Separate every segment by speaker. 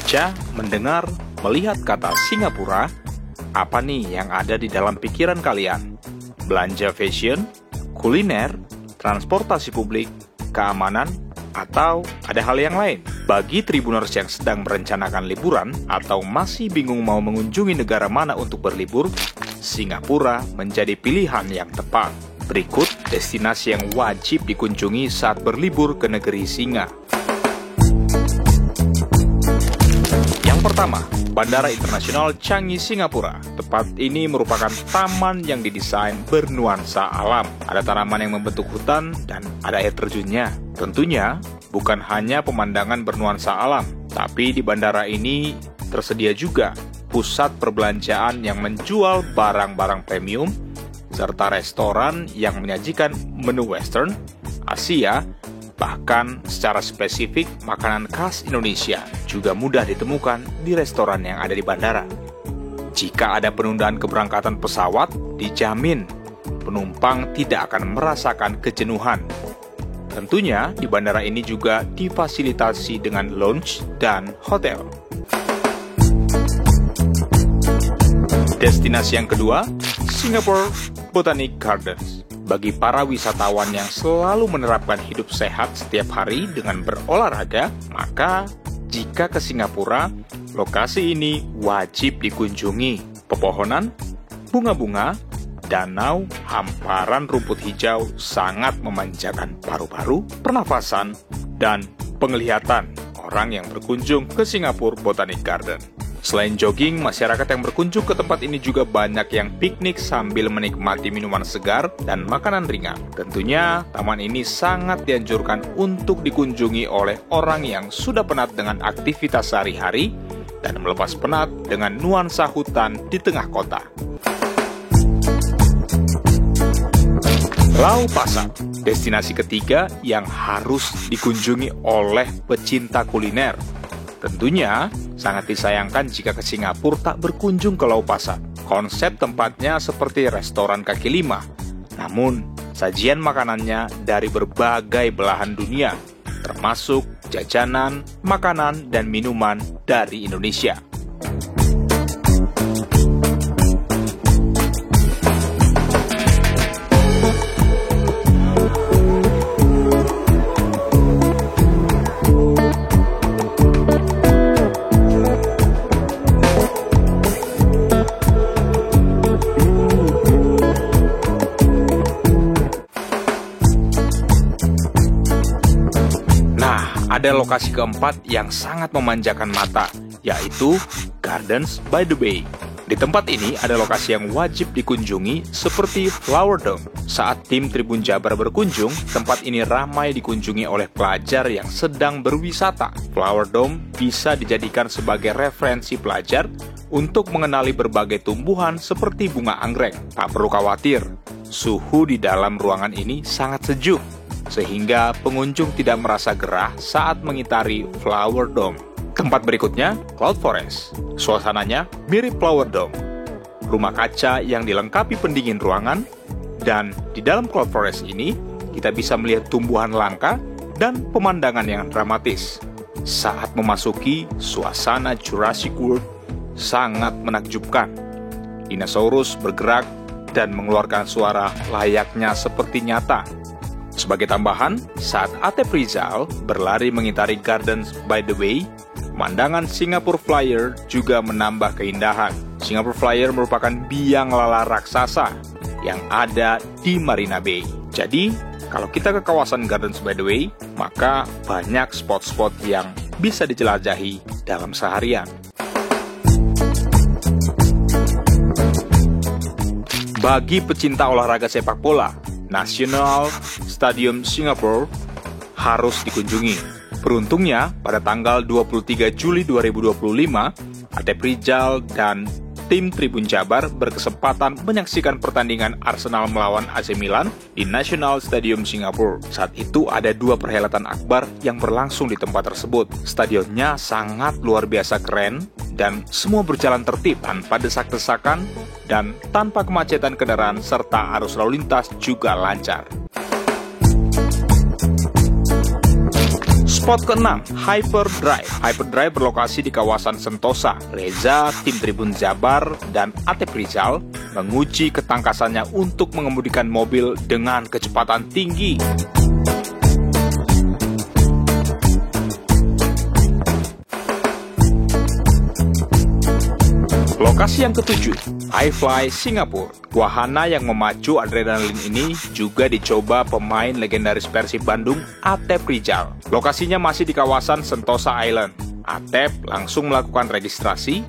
Speaker 1: Membaca, mendengar, melihat kata Singapura, apa nih yang ada di dalam pikiran kalian? Belanja fashion, kuliner, transportasi publik, keamanan, atau ada hal yang lain? Bagi Tribuners yang sedang merencanakan liburan atau masih bingung mau mengunjungi negara mana untuk berlibur, Singapura menjadi pilihan yang tepat. Berikut destinasi yang wajib dikunjungi saat berlibur ke negeri Singa. Yang pertama, Bandara Internasional Changi, Singapura. Tempat ini merupakan taman yang didesain bernuansa alam. Ada tanaman yang membentuk hutan dan ada air terjunnya. Tentunya, bukan hanya pemandangan bernuansa alam, tapi di bandara ini tersedia juga pusat perbelanjaan yang menjual barang-barang premium, serta restoran yang menyajikan menu western, Asia, bahkan secara spesifik makanan khas Indonesia juga mudah ditemukan di restoran yang ada di bandara. Jika ada penundaan keberangkatan pesawat, dijamin penumpang tidak akan merasakan kejenuhan. Tentunya di bandara ini juga difasilitasi dengan lounge dan hotel. Destinasi yang kedua, Singapore Botanic Gardens. Bagi para wisatawan yang selalu menerapkan hidup sehat setiap hari dengan berolahraga, maka jika ke Singapura, lokasi ini wajib dikunjungi. Pepohonan, bunga-bunga, danau, hamparan rumput hijau sangat memanjakan paru-paru, pernafasan, dan penglihatan orang yang berkunjung ke Singapore Botanic Garden. Selain jogging, masyarakat yang berkunjung ke tempat ini juga banyak yang piknik sambil menikmati minuman segar dan makanan ringan. Tentunya, taman ini sangat dianjurkan untuk dikunjungi oleh orang yang sudah penat dengan aktivitas sehari-hari dan melepas penat dengan nuansa hutan di tengah kota. Lau Pa Sat, destinasi ketiga yang harus dikunjungi oleh pecinta kuliner. Tentunya, sangat disayangkan jika ke Singapura tak berkunjung ke Lau Pa Sat. Konsep tempatnya seperti restoran kaki lima, namun sajian makanannya dari berbagai belahan dunia, termasuk jajanan, makanan, dan minuman dari Indonesia. Ada lokasi keempat yang sangat memanjakan mata, yaitu Gardens by the Bay. Di tempat ini ada lokasi yang wajib dikunjungi seperti Flower Dome. Saat tim Tribun Jabar berkunjung, tempat ini ramai dikunjungi oleh pelajar yang sedang berwisata. Flower Dome bisa dijadikan sebagai referensi pelajar untuk mengenali berbagai tumbuhan seperti bunga anggrek. Tak perlu khawatir, suhu di dalam ruangan ini sangat sejuk, sehingga pengunjung tidak merasa gerah saat mengitari Flower Dome. Tempat berikutnya, Cloud Forest. Suasananya mirip Flower Dome. Rumah kaca yang dilengkapi pendingin ruangan, dan di dalam Cloud Forest ini, kita bisa melihat tumbuhan langka dan pemandangan yang dramatis. Saat memasuki suasana Jurassic World, sangat menakjubkan. Dinosaurus bergerak dan mengeluarkan suara layaknya seperti nyata. Sebagai tambahan, saat Atep Rizal berlari mengitari Gardens by the Bay, pemandangan Singapore Flyer juga menambah keindahan. Singapore Flyer merupakan biang lala raksasa yang ada di Marina Bay. Jadi, kalau kita ke kawasan Gardens by the Bay, maka banyak spot-spot yang bisa dijelajahi dalam seharian. Bagi pecinta olahraga sepak bola, National Stadium Singapore harus dikunjungi. Beruntungnya, pada tanggal 23 Juli 2025, Atep Rizal dan tim Tribun Jabar berkesempatan menyaksikan pertandingan Arsenal melawan AC Milan di National Stadium Singapore. Saat itu ada 2 perhelatan akbar yang berlangsung di tempat tersebut. Stadionnya sangat luar biasa keren dan semua berjalan tertib tanpa desak-desakan dan tanpa kemacetan kendaraan serta arus lalu lintas juga lancar. Spot ke-6, Hyperdrive. Hyperdrive berlokasi di kawasan Sentosa. Reza, tim Tribun Jabar, dan Atep Rizal menguji ketangkasannya untuk mengemudikan mobil dengan kecepatan tinggi. Lokasi yang ketujuh, iFly Singapura. Wahana yang memacu adrenalin ini juga dicoba pemain legendaris Persib Bandung, Atep Rizal. Lokasinya masih di kawasan Sentosa Island. Atep langsung melakukan registrasi,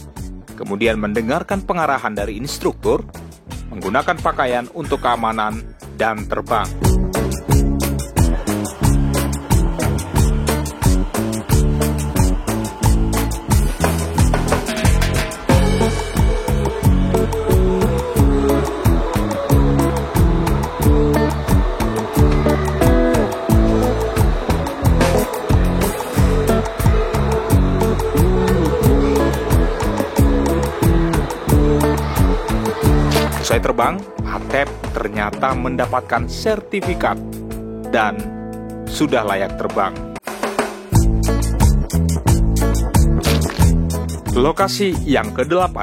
Speaker 1: kemudian mendengarkan pengarahan dari instruktur, menggunakan pakaian untuk keamanan, dan terbang. Usai terbang, Atep ternyata mendapatkan sertifikat dan sudah layak terbang. Lokasi yang ke-8,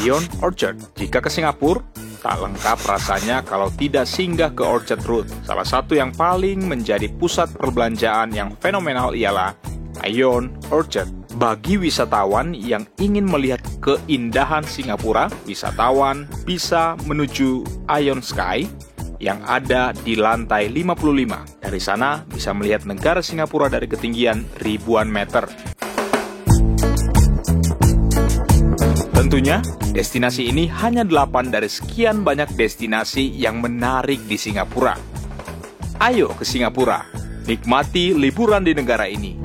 Speaker 1: Ion Orchard. Jika ke Singapura, tak lengkap rasanya kalau tidak singgah ke Orchard Road. Salah satu yang paling menjadi pusat perbelanjaan yang fenomenal ialah Ion Orchard. Bagi wisatawan yang ingin melihat keindahan Singapura, wisatawan bisa menuju Ion Sky yang ada di lantai 55. Dari sana bisa melihat negara Singapura dari ketinggian ribuan meter. Tentunya, destinasi ini hanya 8 dari sekian banyak destinasi yang menarik di Singapura. Ayo ke Singapura, nikmati liburan di negara ini.